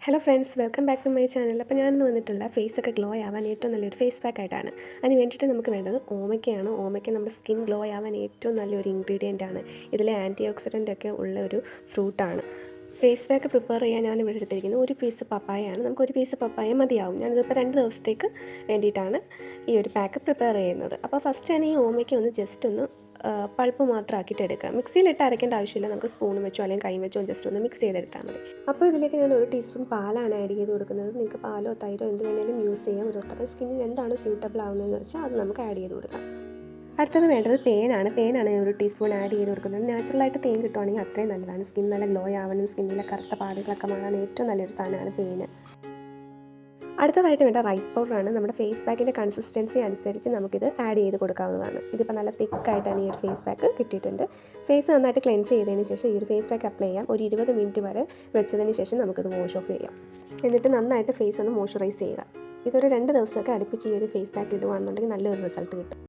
Hello friends, welcome back to my channel. അപ്പോൾ ഞാനിന്ന് വന്നിട്ടുള്ള ഫേസൊക്കെ ഗ്ലോ ആവാൻ ഏറ്റവും നല്ലൊരു ഫേസ് പാക്ക് ആയിട്ടാണ്. അതിന് വേണ്ടിയിട്ട് നമുക്ക് വേണ്ടത് ഓമയ്ക്കയാണ്. ഓമയ്ക്ക നമ്മുടെ സ്കിൻ ഗ്ലോ ആവാൻ ഏറ്റവും നല്ലൊരു ഇൻഗ്രീഡിയൻ്റ് ആണ്. ഇതിൽ ആൻറ്റി ഓക്സിഡൻ്റ് ഒക്കെ ഉള്ള ഒരു ഫ്രൂട്ടാണ്. ഫേസ് പാക്ക് പ്രിപ്പയർ ചെയ്യാൻ ഞാൻ ഇവിടെ എടുത്തിരിക്കുന്നത് ഒരു പീസ് പപ്പായയാണ്. നമുക്ക് ഒരു പീസ് പപ്പായ മതിയാവും. ഞാനിതിപ്പോൾ 2 ദിവസത്തേക്ക് വേണ്ടിയിട്ടാണ് ഈ ഒരു പാക്ക് പ്രിപ്പയർ ചെയ്യുന്നത്. അപ്പോൾ ഫസ്റ്റ് ഞാൻ ഈ ഓമയ്ക്ക ഒന്ന് ജസ്റ്റ് ഒന്ന് പൾപ്പ് മാത്രം ആക്കിയിട്ട് എടുക്കുക. മിക്സിയിലിട്ട് അരയ്ക്കേണ്ട ആവശ്യമില്ല. നമുക്ക് സ്പൂൺ വെച്ചോ അല്ലെങ്കിൽ കൈ വെച്ചോ ജസ്റ്റ് ഒന്ന് മിക്സ് ചെയ്തെടുത്താൽ മതി. അപ്പോൾ ഇതിലേക്ക് ഞാൻ 1 ടീസ്പൂൺ പാലാണ് ആഡ് ചെയ്ത് കൊടുക്കുന്നത്. നിങ്ങൾക്ക് പാലോ തൈരോ എന്ത് വേണമെങ്കിലും യൂസ് ചെയ്യാം. ഓരോരുത്തരുടെ സ്കിന്നിന് എന്താണ് സ്യൂട്ടബിൾ ആവുന്നതെന്ന് വെച്ചാൽ അത് നമുക്ക് ആഡ് ചെയ്ത് കൊടുക്കാം. അടുത്തത് വേണ്ടത് തേനാണ്. തേനാണ് ഞാൻ 1 ടീസ്പൂൺ ആഡ് ചെയ്ത് കൊടുക്കുന്നത്. നാച്ചുറലായിട്ട് തേൻ കിട്ടുവാണെങ്കിൽ അത്രയും നല്ലതാണ്. സ്കിൻ നല്ല ഗ്ലോ ആവാനും സ്കിന്നിലെ കറുത്ത പാടുകളൊക്കെ മാറാൻ ഏറ്റവും നല്ലൊരു സാധനമാണ് തേന്. അടുത്തതായിട്ട് വേണ്ട റൈസ് പൗഡറാണ്. നമ്മുടെ ഫേസ് പാക്കിൻ്റെ കൺസിസ്റ്റൻസി അനുസരിച്ച് നമുക്കിത് ആഡ് ചെയ്ത് കൊടുക്കാവുന്നതാണ്. ഇതിപ്പോൾ നല്ല തിക്കായിട്ടാണ് ഈ ഒരു ഫേസ് പാക്ക് കിട്ടിയിട്ടുണ്ട്. ഫേസ് നന്നായിട്ട് ക്ലെൻസ് ചെയ്തതിന് ശേഷം ഈ ഒരു ഫേസ് പാക്ക് അപ്ലൈ ചെയ്യാം. ഒരു 20 മിനിറ്റ് വരെ വെച്ചതിന് ശേഷം നമുക്കിത് വാഷ് ഓഫ് ചെയ്യാം. എന്നിട്ട് നന്നായിട്ട് ഫേസ് ഒന്ന് മോയ്സ്ചറൈസ് ചെയ്യുക. ഇതൊരു 2 ദിവസമൊക്കെ അടുപ്പിച്ച് ഈ ഒരു ഫേസ് പാക്ക് ഇടുകയാണെന്നുണ്ടെങ്കിൽ നല്ലൊരു റിസൾട്ട് കിട്ടും.